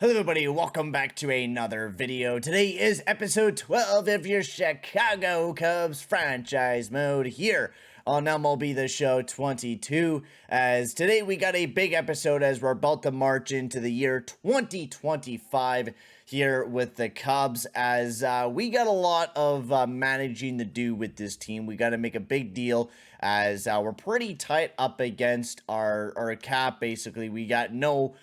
Hello everybody, welcome back to another video. Today is episode 12 of your Chicago Cubs franchise mode here on MLB the Show 22. As today we got a big episode as we're about to march into the year 2025 here with the Cubs, as we got a lot of managing to do with this team. We got to make a big deal as we're pretty tight up against our cap. Basically, we got no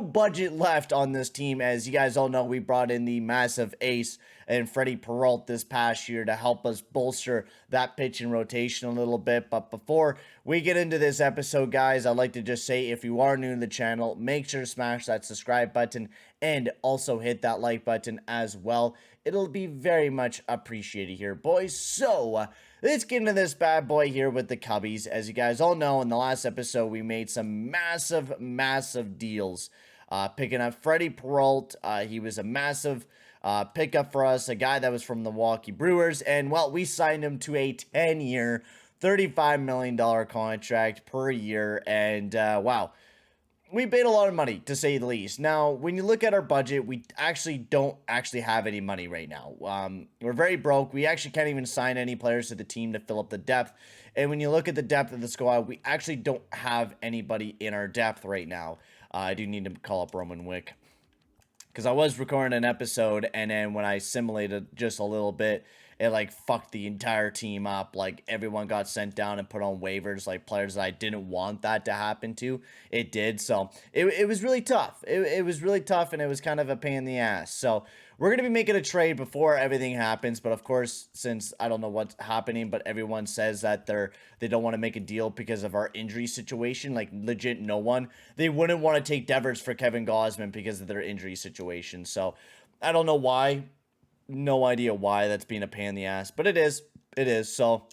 budget left on this team. As you guys all know, we brought in the massive ace and Freddie Peralta this past year to help us bolster that pitching rotation a little bit. But before we get into this episode, guys, I'd like to just say, if you are new to the channel, make sure to smash that subscribe button and also hit that like button as well. It'll be very much appreciated here, boys. So let's get into this bad boy here with the Cubbies. As you guys all know, in the last episode, we made some massive deals. Picking up Freddie Peralta. He was a massive pickup for us, a guy that was from the Milwaukee Brewers. And, well, we signed him to a 10-year, $35 million contract per year. And, wow. We paid a lot of money, to say the least. Now, when you look at our budget, we don't have any money right now. We're very broke. We actually can't even sign any players to the team to fill up the depth. And when you look at the depth of the squad, we actually don't have anybody in our depth right now. I do need to call up Roman Wick, because I was recording an episode, and then when I simulated just a little bit, it like fucked the entire team up. Like, everyone got sent down and put on waivers, like players that I didn't want that to happen to. It did. So it was really tough. It was really tough, and it was kind of a pain in the ass. So we're going to be making a trade before everything happens. But of course, since I don't know what's happening, but everyone says that they don't want to make a deal because of our injury situation. Like, legit no one. They wouldn't want to take Devers for Kevin Gausman because of their injury situation. So I don't know why. No idea why that's being a pain in the ass, but it is. It is. So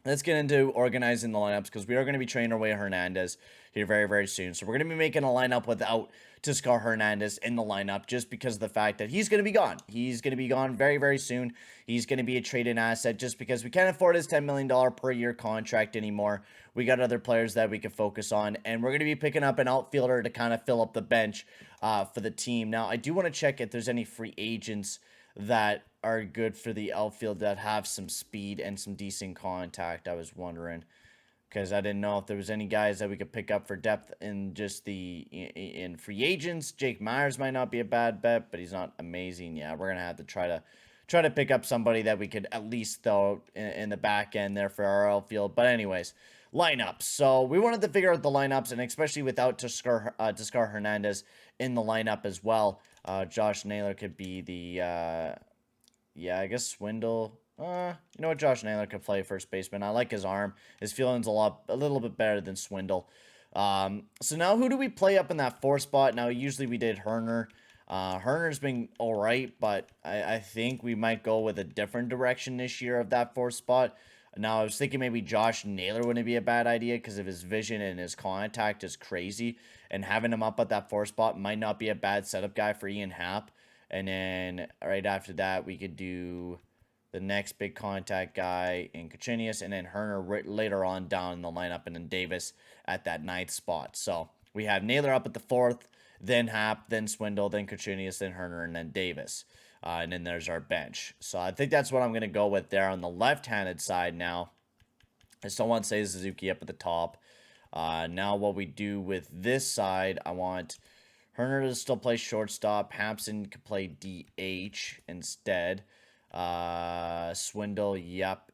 let's get into organizing the lineups, because we are going to be trading away Hernandez here very soon. So we're going to be making a lineup without Teoscar Hernandez in the lineup, just because of the fact that he's going to be gone. He's going to be gone very soon. He's going to be a trade-in asset, just because we can't afford his $10 million per year contract anymore. We got other players that we can focus on, and we're going to be picking up an outfielder to kind of fill up the bench for the team. Now, I do want to check if there's any free agents that are good for the outfield that have some speed and some decent contact. I was wondering, because I didn't know if there was any guys that we could pick up for depth in just in free agents. Jake Myers might not be a bad bet, but he's not amazing. Yeah, we're gonna have to try to pick up somebody that we could at least throw in the back end there for our outfield. But anyways, lineups. So we wanted to figure out the lineups, and especially without Teoscar Hernandez in the lineup as well. Josh Naylor could be the, yeah, I guess Swindle. You know what? Josh Naylor could play first baseman. I like his arm. His fielding's a little bit better than Swindle. So now who do we play up in that fourth spot? Now, usually we did Herner. Herner's been all right, but I think we might go with a different direction this year of that fourth spot. Now, I was thinking maybe Josh Naylor wouldn't be a bad idea because of his vision and his contact is crazy. And having him up at that fourth spot might not be a bad setup guy for Ian Happ. And then right after that, we could do the next big contact guy in Cachinius, and then Herner later on down in the lineup, and then Davis at that ninth spot. So we have Naylor up at the fourth, then Happ, then Swindle, then Cachinius, then Herner, and then Davis. And then there's our bench. So I think that's what I'm going to go with there on the left-handed side now. I still want to say Suzuki up at the top. Now what we do with this side, I want Herner to still play shortstop. Hampson could play DH instead. Swindle, yep.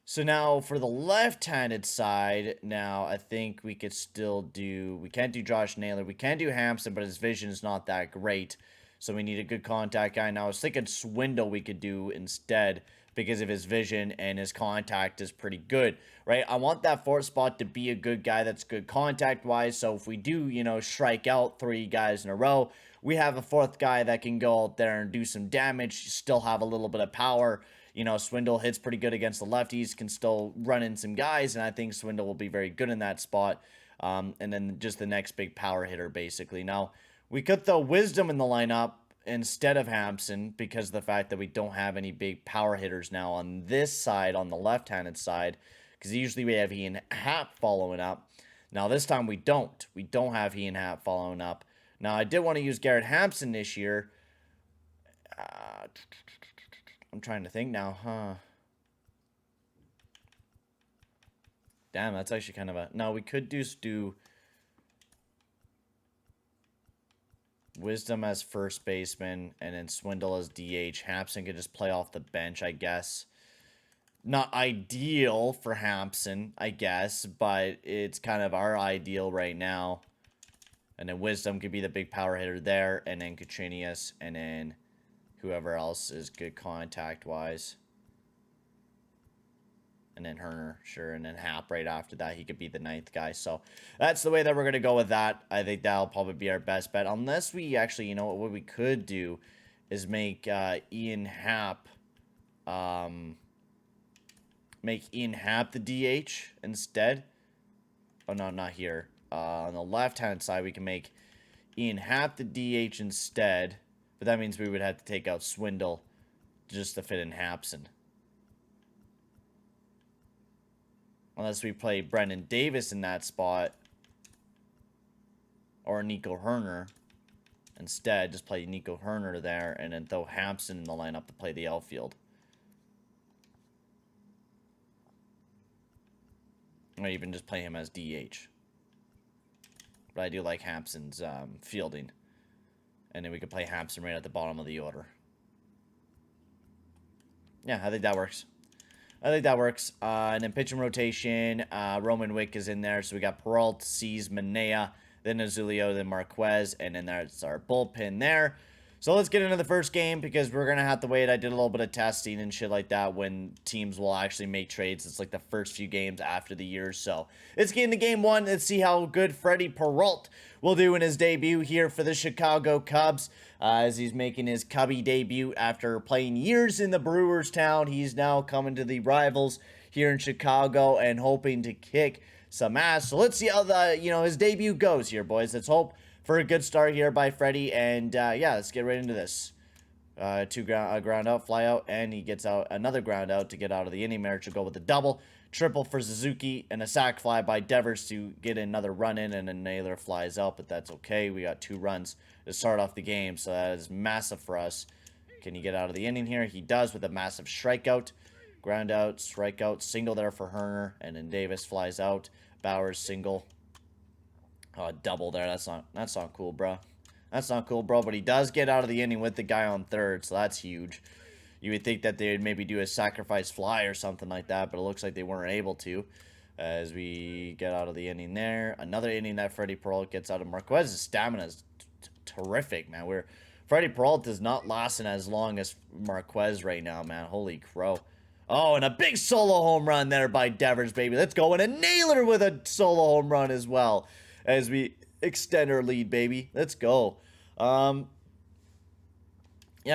So now for the left-handed side, now I think we could still do, we can't do Josh Naylor. We can do Hampson, but his vision is not that great. So we need a good contact guy. Now I was thinking Swindle we could do instead, because of his vision and his contact is pretty good, right? I want that fourth spot to be a good guy that's good contact-wise. So if we do, strike out 3 guys in a row, we have a fourth guy that can go out there and do some damage, still have a little bit of power. Swindle hits pretty good against the lefties, can still run in some guys, and I think Swindle will be very good in that spot. And then just the next big power hitter, basically. Now, we could throw Wisdom in the lineup instead of Hampson, because of the fact that we don't have any big power hitters now on this side, on the left-handed side, because usually we have Ian Happ following up. Now, this time we don't. We don't have Ian Happ following up. Now, I did want to use Garrett Hampson this year. I'm trying to think now, huh? Damn, that's actually kind of a... No, we could just do Wisdom as first baseman and then Swindle as DH. Hampson could just play off the bench, I guess. Not ideal for Hampson, I guess, but it's kind of our ideal right now. And then Wisdom could be the big power hitter there, and then Katrinius, and then whoever else is good contact-wise. And then Herner, sure, and then Hap right after that. He could be the 9th guy. So that's the way that we're going to go with that. I think that'll probably be our best bet. Unless we actually, you know what we could do is make Ian Happ... make Ian Happ the DH instead. Oh, no, not here. On the left-hand side, we can make Ian Happ the DH instead. But that means we would have to take out Swindle just to fit in Hampson. Unless we play Brendan Davis in that spot. Or Nico Herner. Instead, just play Nico Herner there. And then throw Hampson in the lineup to play the outfield. Or even just play him as DH. But I do like Hampson's fielding. And then we could play Hampson right at the bottom of the order. Yeah, I think that works. And then pitching rotation, Roman Wick is in there. So we got Peralta, Cease, Manea, then Azulio, then Marquez. And then there's our bullpen there. So let's get into the first game because we're going to have to wait. I did a little bit of testing and shit like that when teams will actually make trades. It's like the first few games after the year. So let's get into game one. Let's see how good Freddie Peralta will do in his debut here for the Chicago Cubs. As he's making his Cubby debut after playing years in the Brewers town. He's now coming to the rivals here in Chicago and hoping to kick some ass. So let's see how his debut goes here, boys. Let's hope for a good start here by Freddie, and yeah, let's get right into this. Ground out, fly out, and he gets out another ground out to get out of the inning. Merritt should go with a double, triple for Suzuki, and a sac fly by Devers to get another run in, and then Naylor flies out, but that's okay. We got 2 runs to start off the game, so that is massive for us. Can he get out of the inning here? He does with a massive strikeout. Ground out, strikeout, single there for Herner, and then Davis flies out. Bowers single. Double there. That's not cool, bro. That's not cool, bro. But he does get out of the inning with the guy on third, so that's huge. You would think that they would maybe do a sacrifice fly or something like that, but it looks like they weren't able to. As we get out of the inning there. Another inning that Freddie Peralta gets out of. Marquez's stamina is terrific, man. Freddie Peralta is not lasting as long as Marquez right now, man. Holy crow. Oh, and a big solo home run there by Devers, baby. Let's go. And a Naylor with a solo home run as well. As we extend our lead, baby. Let's go. Yeah,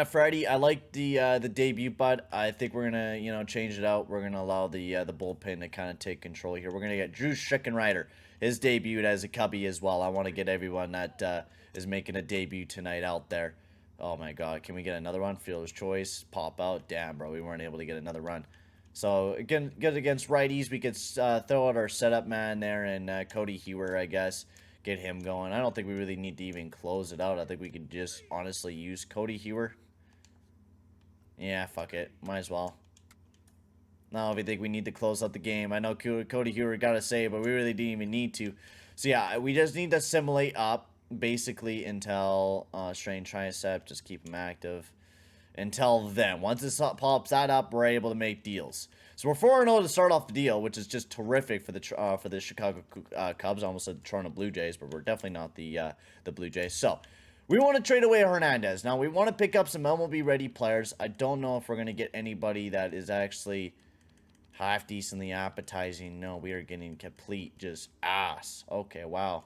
Freddie, I like the debut, but I think we're gonna, change it out. We're gonna allow the bullpen to kind of take control here. We're gonna get Drew Schickenrider, his debut as a Cubby as well. I want to get everyone that is making a debut tonight out there. Oh my God, can we get another one? Fielder's choice, pop out. Damn, bro, we weren't able to get another run. So, again, good against righties. We could throw out our setup man there and Cody Hewer, I guess. Get him going. I don't think we really need to even close it out. I think we could just honestly use Cody Hewer. Yeah, fuck it. Might as well. No, if you think we need to close out the game. I know Cody Hewer got to say it, but we really didn't even need to. So, yeah, we just need to assimilate up, basically, until strain tricep. Just keep him active. Until then, once this pops that up, we're able to make deals. So we're 4-0 to start off the deal, which is just terrific for the Chicago Cubs. I almost said the Toronto Blue Jays, but we're definitely not the Blue Jays. So we want to trade away Hernandez. Now we want to pick up some MLB ready players. I don't know if we're gonna get anybody that is actually half decently appetizing. No, we are getting complete just ass. Okay, wow.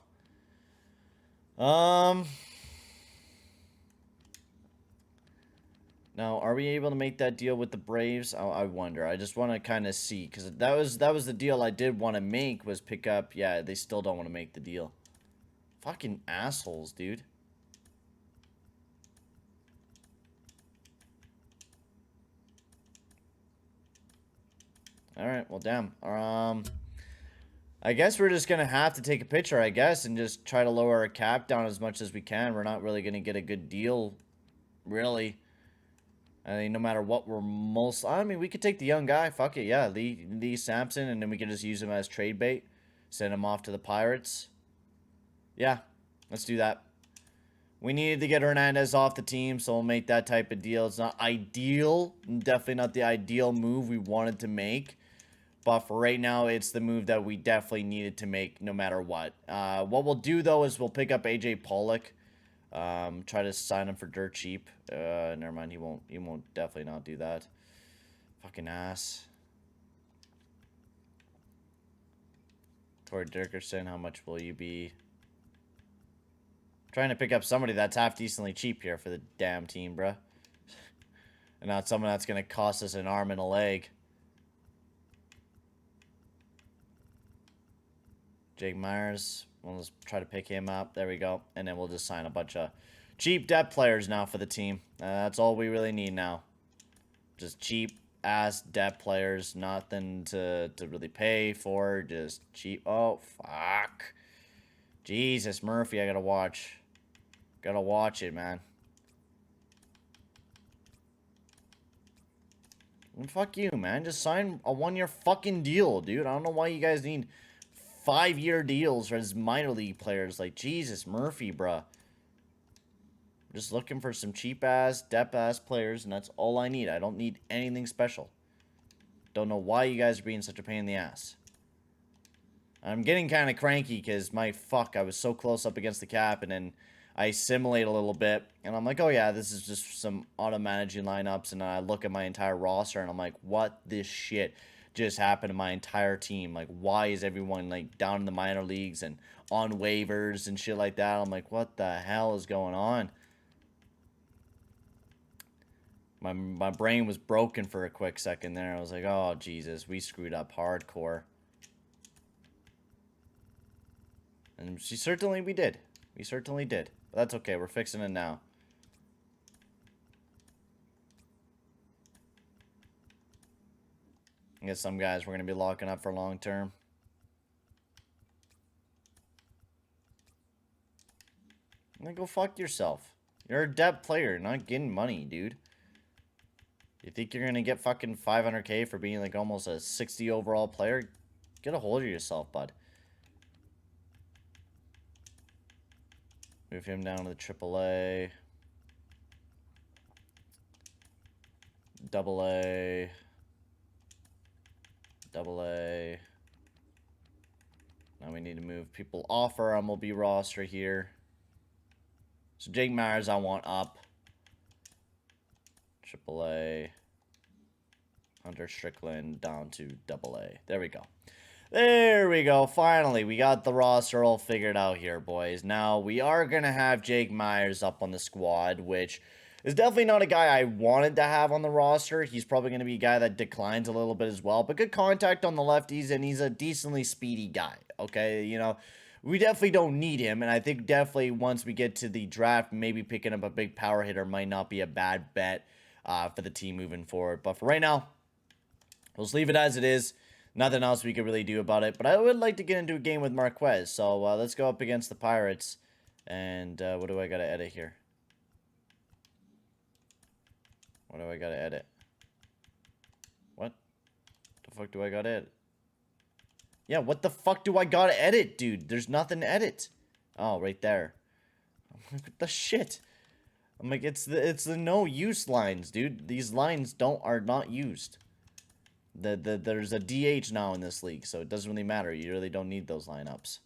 Now, are we able to make that deal with the Braves? I wonder. I just want to kind of see. Because that was the deal I did want to make, was pick up. Yeah, they still don't want to make the deal. Fucking assholes, dude. Alright, well, damn. I guess we're just going to have to take a picture, I guess, and just try to lower our cap down as much as we can. We're not really going to get a good deal, really. I mean, no matter what we're most... I mean, we could take the young guy. Fuck it, yeah. Lee Sampson, and then we can just use him as trade bait. Send him off to the Pirates. Yeah, let's do that. We needed to get Hernandez off the team, so we'll make that type of deal. It's not ideal. Definitely not the ideal move we wanted to make. But for right now, it's the move that we definitely needed to make no matter what. What we'll do, though, is we'll pick up A.J. Pollock. Try to sign him for dirt cheap. Never mind, he won't definitely not do that. Fucking ass. Tori Dickerson, how much will you be? Trying to pick up somebody that's half decently cheap here for the damn team, bruh. And not someone that's going to cost us an arm and a leg. Jake Myers. We'll just try to pick him up. There we go. And then we'll just sign a bunch of cheap depth players now for the team. That's all we really need now. Just cheap-ass depth players. Nothing to really pay for. Just cheap. Oh, fuck. Jesus, Murphy, I gotta watch. Gotta watch it, man. And fuck you, man. Just sign a one-year fucking deal, dude. I don't know why you guys need 5-year deals as minor league players. Like, Jesus, Murphy, bruh. I'm just looking for some cheap-ass, depth-ass players, and that's all I need. I don't need anything special. Don't know why you guys are being such a pain in the ass. I'm getting kind of cranky because, I was so close up against the cap, and then I assimilate a little bit, and I'm like, oh yeah, this is just some auto-managing lineups, and I look at my entire roster, and I'm like, what this shit just happened to my entire team? Like, why is everyone, like, down in the minor leagues and on waivers and shit like that? I'm like, what the hell is going on? My brain was broken for a quick second there. I was like, oh, Jesus, we screwed up hardcore. And we did. We certainly did. But that's okay. We're fixing it now. I guess some guys we're going to be locking up for long term. Then go fuck yourself. You're a depth player, not getting money, dude. You think you're going to get fucking 500K for being like almost a 60 overall player? Get a hold of yourself, bud. Move him down to the AAA. AA. AA. Now we need to move people off our MLB roster here. So Jake Myers I want up. AAA. Hunter Strickland down to AA. There we go. There we go. Finally, we got the roster all figured out here, boys. Now, we are going to have Jake Myers up on the squad, which is definitely not a guy I wanted to have on the roster. He's probably going to be a guy that declines a little bit as well, but good contact on the lefties, and he's a decently speedy guy, okay? You know, we definitely don't need him, and I think definitely once we get to the draft, maybe picking up a big power hitter might not be a bad bet for the team moving forward. But for right now, we'll just leave it as it is. Nothing else we could really do about it. But I would like to get into a game with Marquez. So let's go up against the Pirates. And what do I got to edit here? What do I got to edit? What the fuck do I got to edit? Yeah, what the fuck do I got to edit, dude? There's nothing to edit. Oh, right there. What the shit? I'm like, it's the no use lines, dude. These lines are not used. There's a DH now in this league, so it doesn't really matter. You really don't need those lineups.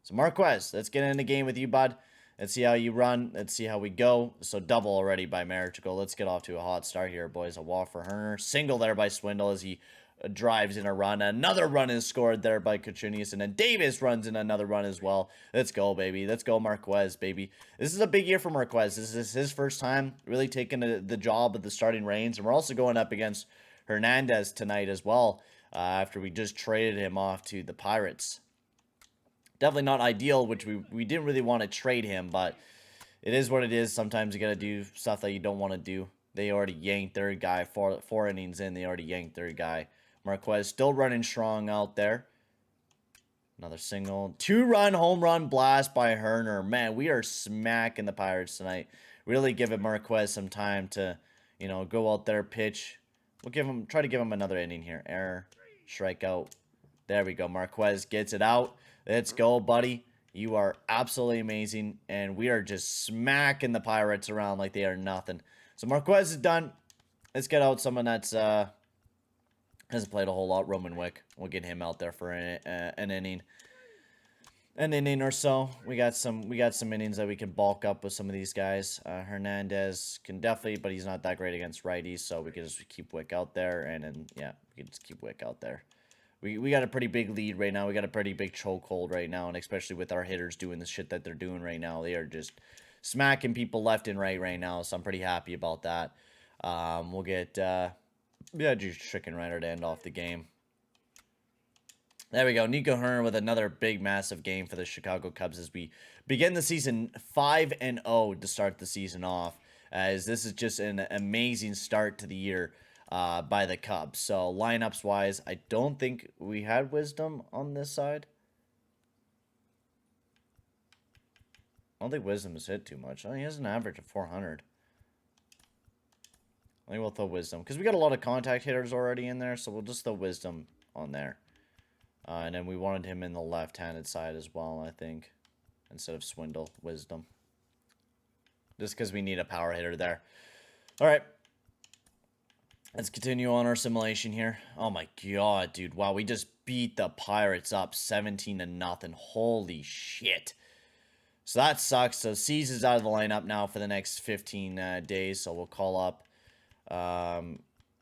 So Marquez, let's get in the game with you, bud. Let's see how you run. Let's see how we go. So double already by Marichico. Let's get off to a hot start here, boys. A walk for Herner. Single there by Swindle as he drives in a run. Another run is scored there by Kuchunius, and then Davis runs in another run as well. Let's go, baby. Let's go, Marquez, baby. This is a big year for Marquez. This is his first time really taking the job of the starting reins, and we're also going up against Hernandez tonight as well, after we just traded him off to the Pirates. Definitely not ideal, which we didn't really want to trade him, but it is what it is. Sometimes you got to do stuff that you don't want to do. They already yanked their guy. Four innings in, they already yanked their guy. Marquez still running strong out there. Another single. 2-run home run blast by Herner. Man, we are smacking the Pirates tonight. Really giving Marquez some time to, you know, go out there, pitch. We'll try to give him another inning here. Error. Strikeout. There we go. Marquez gets it out. Let's go, buddy. You are absolutely amazing. And we are just smacking the Pirates around like they are nothing. So Marquez is done. Let's get out someone that's hasn't played a whole lot. Roman Wick. We'll get him out there for an inning. An inning or so. We got some innings that we can bulk up with some of these guys. Hernandez can definitely, but he's not that great against righties, so we can just keep Wick out there, and then yeah, we can just keep Wick out there. We got a pretty big lead right now. We got a pretty big chokehold right now, and especially with our hitters doing the shit that they're doing right now, they are just smacking people left and right now. So I'm pretty happy about that. We'll get just chicken Ryder to end off the game. There we go. Nico Hearn with another big, massive game for the Chicago Cubs as we begin the season 5-0 to start the season off. As this is just an amazing start to the year by the Cubs. So lineups wise, I don't think we had Wisdom on this side. I don't think Wisdom has hit too much. He has an average of 400. I think we'll throw Wisdom because we got a lot of contact hitters already in there, so we'll just throw Wisdom on there. And then we wanted him in the left-handed side as well, I think, instead of Swindle, Wisdom. Just because we need a power hitter there. All right. Let's continue on our simulation here. Oh, my God, dude. Wow, we just beat the Pirates up 17-0. Holy shit. So that sucks. So C's is out of the lineup now for the next 15 days. So we'll call up...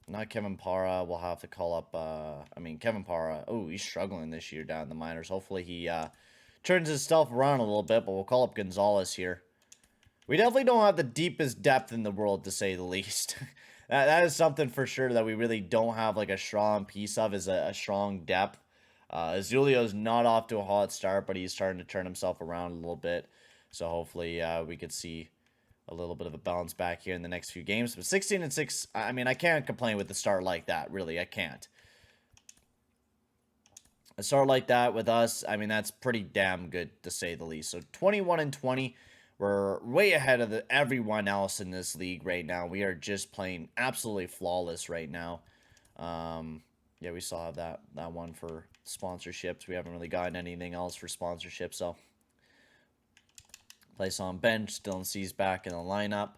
not Kevin Parra. We'll have to call up, Kevin Parra. Oh, he's struggling this year down in the minors. Hopefully he turns his stuff around a little bit, but we'll call up Gonzalez here. We definitely don't have the deepest depth in the world, to say the least. that is something for sure that we really don't have like a strong piece of, is a strong depth. Julio's not off to a hot start, but he's starting to turn himself around a little bit. So hopefully we could see a little bit of a bounce back here in the next few games. But 16-6, I mean, I can't complain with a start like that, really. I can't. A start like that with us, I mean, that's pretty damn good, to say the least. So 21-20, we're way ahead of everyone else in this league right now. We are just playing absolutely flawless right now. Yeah, we still have that one for sponsorships. We haven't really gotten anything else for sponsorships, so... Place on bench. Dylan C's back in the lineup.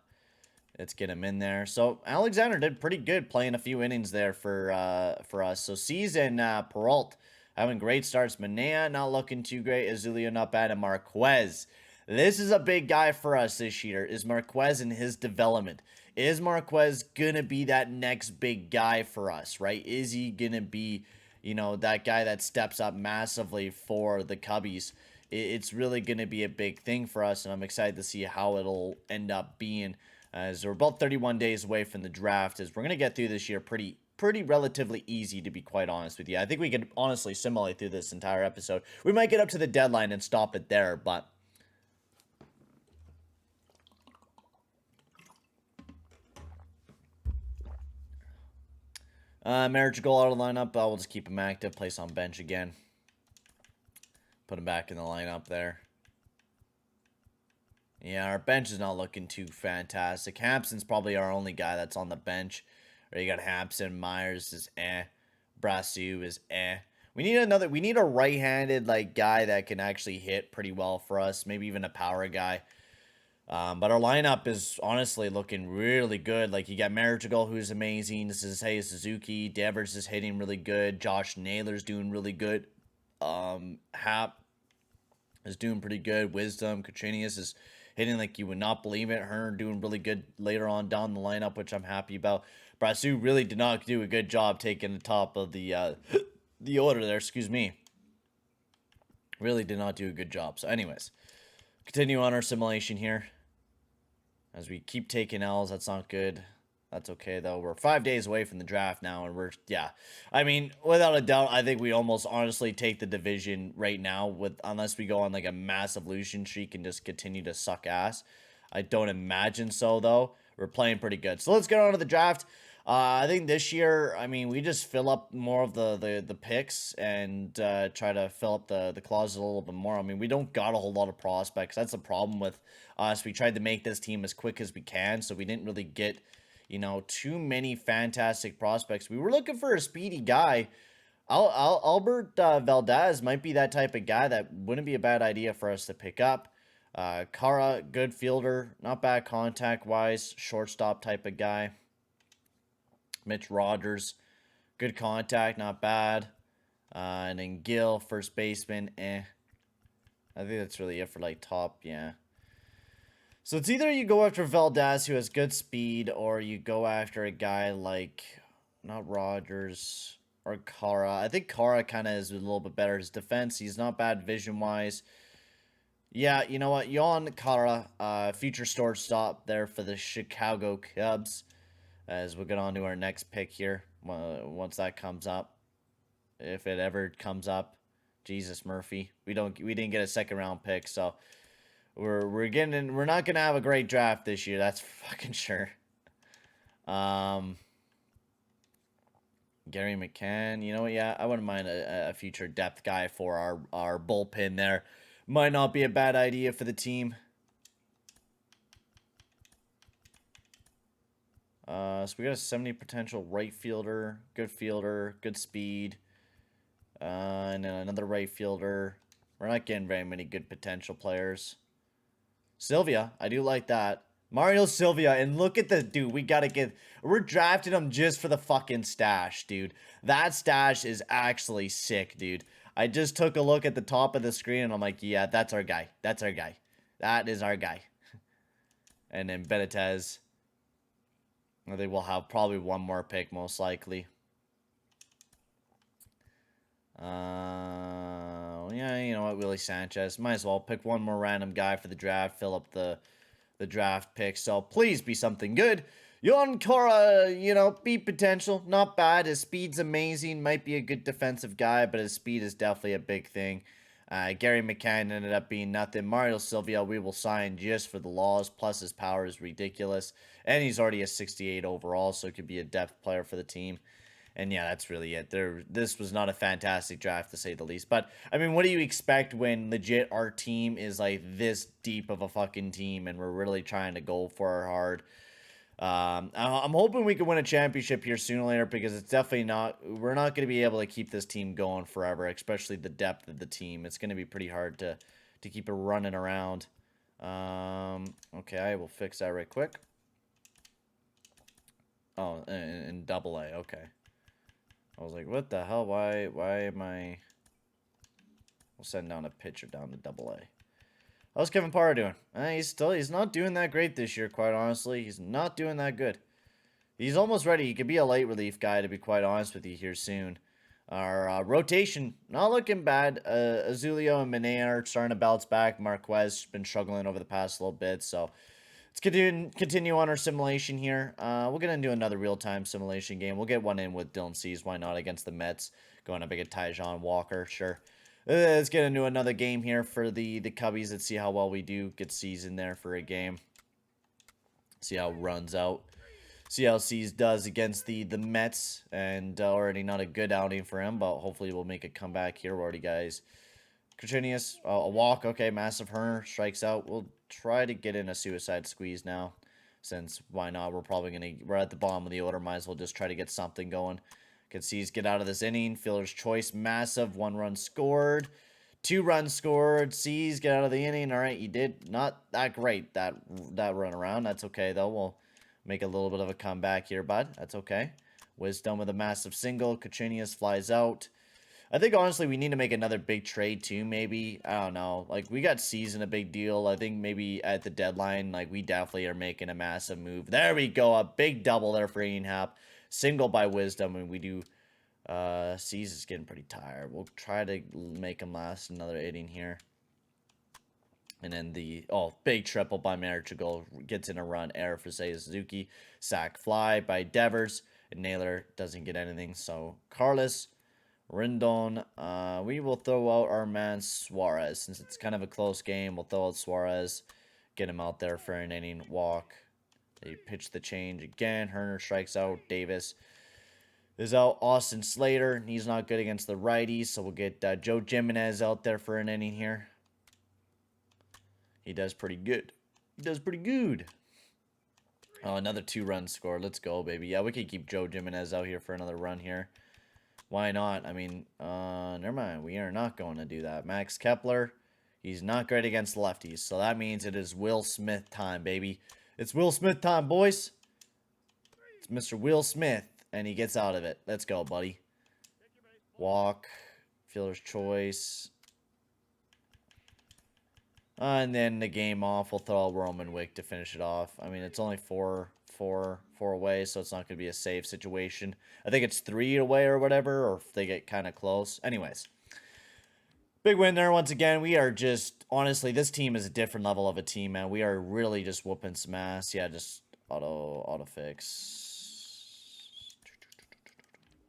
Let's get him in there. So Alexander did pretty good playing a few innings there for us. So C's and Peralt having great starts. Manea not looking too great. Azulio not bad. And Marquez. This is a big guy for us this year. Is Marquez in his development? Is Marquez gonna be that next big guy for us, right? Is he gonna be, you know, that guy that steps up massively for the Cubbies? It's really going to be a big thing for us, and I'm excited to see how it'll end up being, as we're about 31 days away from the draft, as we're going to get through this year pretty relatively easy, to be quite honest with you. I think we could honestly simulate through this entire episode. We might get up to the deadline and stop it there, but... Marriage goal out of the lineup, but we'll just keep him active, place on bench again. Put him back in the lineup there. Yeah, our bench is not looking too fantastic. Hampson's probably our only guy that's on the bench. Or you got Hampson, Myers is Brasu is We need a right-handed like guy that can actually hit pretty well for us. Maybe even a power guy. But our lineup is honestly looking really good. Like, you got Marichagal, who's amazing. This is Suzuki. Devers is hitting really good. Josh Naylor's doing really good. Hap is doing pretty good. Wisdom, Katrinius is hitting like you would not believe it. Hearn doing really good later on down the lineup, which I'm happy about. Brasu really did not do a good job taking the top of the order there. Excuse me. Really did not do a good job. So anyways, continue on our simulation here. As we keep taking L's, that's not good. That's okay, though. We're 5 days away from the draft now, and I mean, without a doubt, I think we almost honestly take the division right now, unless we go on like a massive losing streak and just continue to suck ass. I don't imagine so, though. We're playing pretty good. So let's get on to the draft. I think this year, I mean, we just fill up more of the picks and try to fill up the closet a little bit more. I mean, we don't got a whole lot of prospects. That's the problem with us. We tried to make this team as quick as we can, so we didn't really get, you know, too many fantastic prospects. We were looking for a speedy guy. Albert Valdez might be that type of guy that wouldn't be a bad idea for us to pick up. Kara, good fielder, not bad contact-wise, shortstop type of guy. Mitch Rogers, good contact, not bad. And then Gill, first baseman, I think that's really it for, like, top, yeah. So it's either you go after Valdez, who has good speed, or you go after a guy like, not Rogers, or Kara. I think Kara kind of is a little bit better. His defense, he's not bad vision-wise. Yeah, you know what? Yon Kara, future storage stop there for the Chicago Cubs. As we get on to our next pick here, once that comes up, if it ever comes up, Jesus Murphy, we didn't get a second round pick, so we're not gonna have a great draft this year, that's fucking sure. Gary McCann, you know what? Yeah, I wouldn't mind a future depth guy for our bullpen there. Might not be a bad idea for the team. So we got a 70 potential right fielder, good speed, and then another right fielder. We're not getting very many good potential players. Sylvia, I do like that. Mario Sylvia, and look at the dude. We're drafting him just for the fucking stash, dude. That stash is actually sick, dude. I just took a look at the top of the screen, and I'm like, yeah, that's our guy. That's our guy. That is our guy. And then Benitez. They will have probably one more pick, most likely. Yeah, you know what, Willie Sanchez. Might as well pick one more random guy for the draft, fill up the draft pick. So please be something good. Yon Cora, you know, beat potential, not bad. His speed's amazing. Might be a good defensive guy, but his speed is definitely a big thing. Gary McCann ended up being nothing. Mario Sylvia, we will sign just for the laws. Plus, his power is ridiculous. And he's already a 68 overall, so it could be a depth player for the team. And yeah, that's really it. This was not a fantastic draft, to say the least. But, I mean, what do you expect when legit our team is, like, this deep of a fucking team and we're really trying to go for it hard? I'm hoping we can win a championship here sooner or later, because it's definitely we're not going to be able to keep this team going forever, especially the depth of the team. It's going to be pretty hard to keep it running around. Okay, I will fix that right quick. Oh, in double A, okay. I was like, what the hell? Why am I... We'll send down a pitcher down to double A. How's Kevin Parra doing? He's not doing that great this year, quite honestly. He's not doing that good. He's almost ready. He could be a late relief guy, to be quite honest with you, here soon. Our rotation, not looking bad. Azulio and Mane are starting to bounce back. Marquez has been struggling over the past little bit, so let's continue on our simulation here. We're going to do another real-time simulation game. We'll get one in with Dylan Cease. Why not, against the Mets? Going up against Tyjon Walker, sure. Let's get into another game here for the Cubbies. Let's see how well we do. Get Cease in there for a game. See how it runs out. See how Cease does against the Mets. And already not a good outing for him, but hopefully we'll make a comeback here. We're already, guys. Contreras, a walk. Okay, Massive Herner strikes out. We'll try to get in a suicide squeeze now. Since, why not? We're at the bottom of the order. Might as well just try to get something going. Can Cease get out of this inning. Fielder's choice, massive. 1 run scored. 2 runs scored. Cease, get out of the inning. All right, you did not that great, that run around. That's okay, though. We'll make a little bit of a comeback here, bud. That's okay. Wisdom with a massive single. Contreras flies out. I think, honestly, we need to make another big trade, too, maybe. I don't know. Like, we got Cease in a big deal. I think maybe at the deadline, like, we definitely are making a massive move. There we go. A big double there for Ian Happ. Single by Wisdom, and we do. Cease is getting pretty tired. We'll try to make him last another inning here. And then big triple by Marichal gets in a run. Error for Seiya Suzuki. Sack fly by Devers. And Naylor doesn't get anything. So, Carlos, Rendon. We will throw out our man Suarez. Since it's kind of a close game, we'll throw out Suarez. Get him out there for an inning walk. They pitch the change again. Herner strikes out. Davis is out. Austin Slater, he's not good against the righties, so we'll get Joe Jimenez out there for an inning here. He does pretty good. He does pretty good. Oh, another 2-run score. Let's go, baby. Yeah, we could keep Joe Jimenez out here for another run here. Why not? I mean, never mind. We are not going to do that. Max Kepler, he's not great against lefties, so that means it is Will Smith time, baby. It's Will Smith time, boys. It's Mr. Will Smith, and he gets out of it. Let's go, buddy. Walk. Fielder's choice. And then the game off, we'll throw Roman Wick to finish it off. I mean, it's only four away, so it's not going to be a safe situation. I think it's 3 away or whatever, or if they get kind of close. Anyways, big win there once again. We are just, honestly, this team is a different level of a team, man. We are really just whooping some ass. Yeah, just auto fix.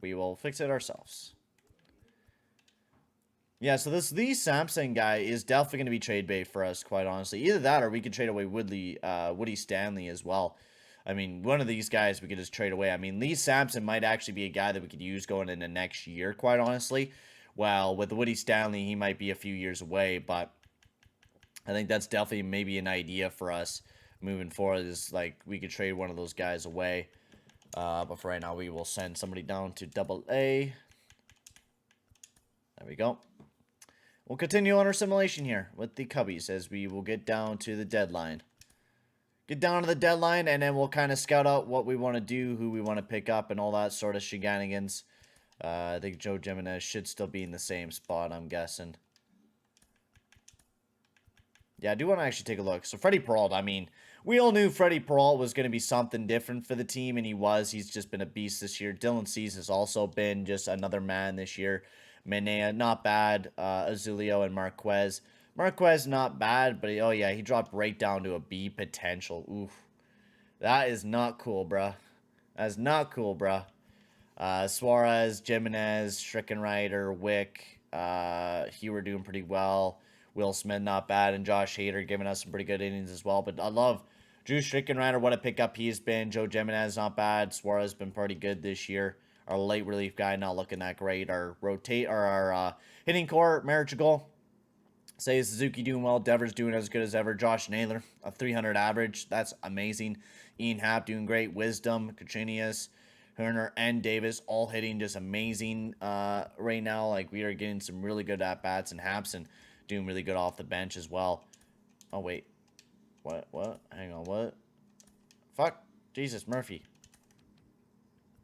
We will fix it ourselves. Yeah, so the Sampson guy is definitely going to be trade bait for us, quite honestly. Either that or we could trade away Woody Stanley as well. I mean, one of these guys we could just trade away. I mean, Lee Sampson might actually be a guy that we could use going into next year, quite honestly. Well, with Woody Stanley, he might be a few years away, but I think that's definitely maybe an idea for us moving forward is, like, we could trade one of those guys away. But for right now, we will send somebody down to AA. There we go. We'll continue on our simulation here with the Cubbies as we will get down to the deadline. Get down to the deadline, and then we'll kind of scout out what we want to do, who we want to pick up, and all that sort of shenanigans. I think Joe Jimenez should still be in the same spot, I'm guessing. Yeah, I do want to actually take a look. So Freddie Peralta, I mean, we all knew Freddie Peralta was going to be something different for the team, and he was. He's just been a beast this year. Dylan Cease has also been just another man this year. Menea, not bad. Azulio and Marquez. Marquez, not bad, but oh yeah, he dropped right down to a B potential. Oof. That is not cool, bruh. That is not cool, bruh. Suarez, Jimenez, Strickenrider, Wick, he were doing pretty well. Will Smith, not bad, and Josh Hader giving us some pretty good innings as well. But I love Drew Strickenrider, what a pickup he's been. Joe Jimenez, not bad. Suarez been pretty good this year. Our late relief guy not looking that great. Our hitting core, Marichal. Say Suzuki doing well. Devers doing as good as ever. Josh Naylor, a 300 average. That's amazing. Ian Happ doing great. Wisdom, Katrinius, Herner, and Davis all hitting just amazing right now. Like, we are getting some really good at-bats, and Hampson doing really good off the bench as well. Oh, wait. What? Hang on, what? Fuck. Jesus, Murphy.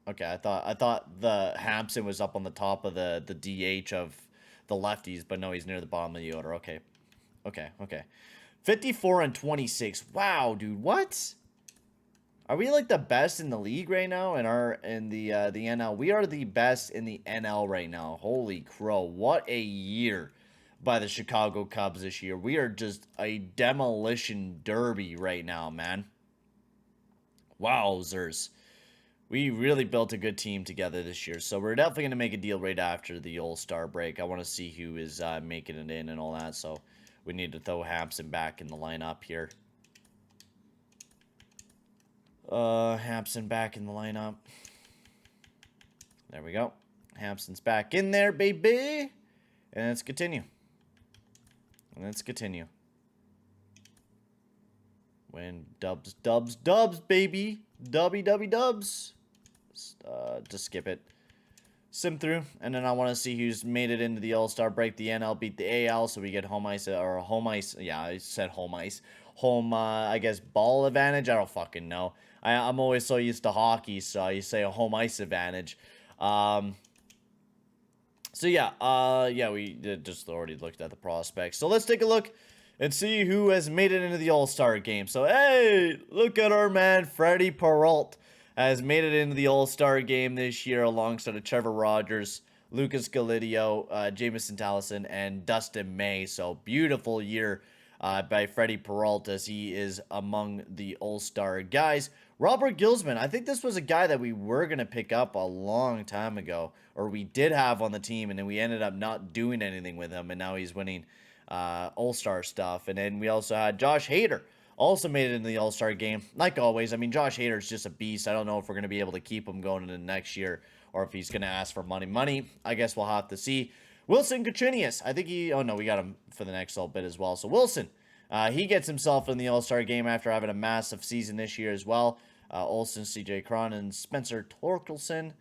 Okay, I thought the Hampson was up on the top of the DH of the lefties, but no, he's near the bottom of the order. Okay. 54 and 26. Wow, dude, what? Are we like the best in the league right now in the NL? We are the best in the NL right now. Holy crow. What a year by the Chicago Cubs this year. We are just a demolition derby right now, man. Wowzers. We really built a good team together this year, so we're definitely going to make a deal right after the All-Star break. I want to see who is making it in and all that, so we need to throw Hampson back in the lineup here. Hampson back in the lineup. There we go. Hampson's back in there, baby. And let's continue. When dubs, baby. Dubs. Just skip it. Sim through. And then I want to see who's made it into the All-Star break. The NL beat the AL, so we get home ice. Yeah, I said home ice. I guess, ball advantage? I don't fucking know. I'm always so used to hockey, so you say a home ice advantage. So yeah, we just already looked at the prospects. So let's take a look and see who has made it into the All-Star game. So, hey, look at our man, Freddie Peralta, has made it into the All-Star game this year alongside of Trevor Rogers, Lucas Galidio, Jamison Tallison, and Dustin May. So, beautiful year by Freddie Peralta as he is among the All-Star guys. Robert Gilsman, I think this was a guy that we were going to pick up a long time ago, or we did have on the team, and then we ended up not doing anything with him, and now he's winning All-Star stuff. And then we also had Josh Hader also made it into the All-Star game. Like always, I mean, Josh Hader's just a beast. I don't know if we're going to be able to keep him going into next year or if he's going to ask for money. I guess we'll have to see. Wilson Contreras, I think oh no, we got him for the next little bit as well. So Wilson, he gets himself in the All-Star game after having a massive season this year as well. Olsen, CJ Cron, and Spencer Torkelson,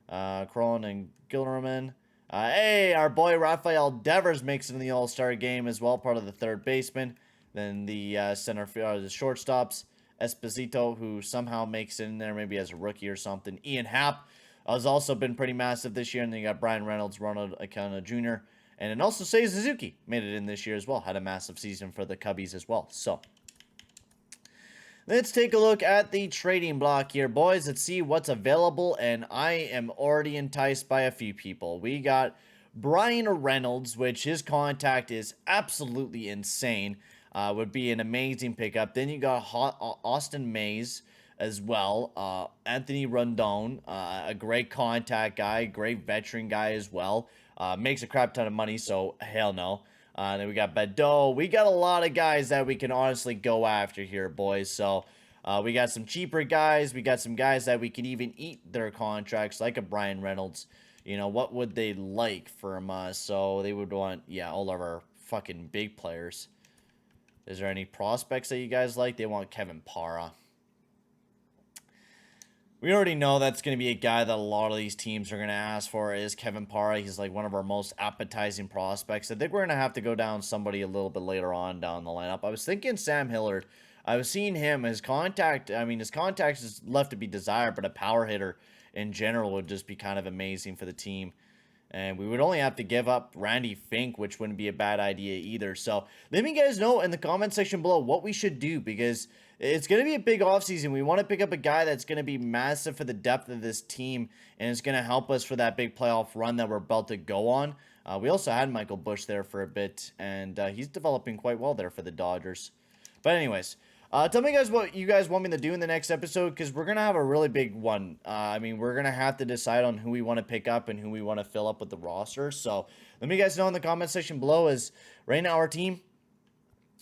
Cron and Gilderman. Hey, our boy Rafael Devers makes it in the All-Star game as well, part of the third baseman. Then the the shortstops, Esposito, who somehow makes it in there maybe as a rookie or something. Ian Happ has also been pretty massive this year. And then you got Brian Reynolds, Ronald Acuna Jr., and then also Seiya Suzuki made it in this year as well. Had a massive season for the Cubbies as well. So let's take a look at the trading block here, boys. Let's see what's available, and I am already enticed by a few people. We got Brian Reynolds, which his contact is absolutely insane. Would be an amazing pickup. Then you got Austin Mays as well. Anthony Rondon, a great contact guy, great veteran guy as well. Makes a crap ton of money, so hell no. Then we got Bedeau. We got a lot of guys that we can honestly go after here, boys. So we got some cheaper guys. We got some guys that we can even eat their contracts, like a Brian Reynolds. You know, what would they like from us? So they would want, yeah, all of our fucking big players. Is there any prospects that you guys like? They want Kevin Parra. We already know that's going to be a guy that a lot of these teams are going to ask for is Kevin Parra. He's like one of our most appetizing prospects. I think we're going to have to go down somebody a little bit later on down the lineup. I was thinking Sam Hillard. I was seeing him. His contact is left to be desired, but a power hitter in general would just be kind of amazing for the team. And we would only have to give up Randy Fink, which wouldn't be a bad idea either. So let me guys know in the comment section below what we should do, because it's going to be a big offseason. We want to pick up a guy that's going to be massive for the depth of this team, and it's going to help us for that big playoff run that we're about to go on. We also had Michael Busch there for a bit, and he's developing quite well there for the Dodgers. But anyways, tell me guys what you guys want me to do in the next episode, because we're going to have a really big one. I mean, we're going to have to decide on who we want to pick up and who we want to fill up with the roster. So let me guys know in the comment section below, as right now our team,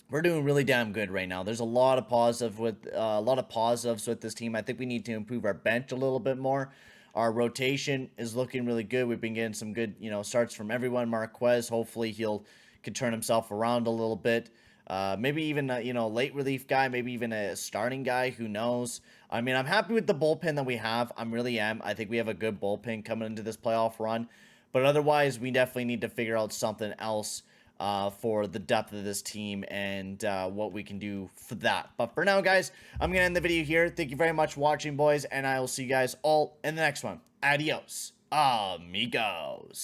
we're doing really damn good right now. There's a lot of positives with this team. I think we need to improve our bench a little bit more. Our rotation is looking really good. We've been getting some good, starts from everyone. Marquez, hopefully could turn himself around a little bit. Maybe even a, late relief guy, maybe even a starting guy, who knows. I mean, I'm happy with the bullpen that we have. I really am. I think we have a good bullpen coming into this playoff run. But otherwise, we definitely need to figure out something else for the depth of this team and what we can do for that. But for now, guys, I'm going to end the video here. Thank you very much for watching, boys, and I will see you guys all in the next one. Adios, amigos.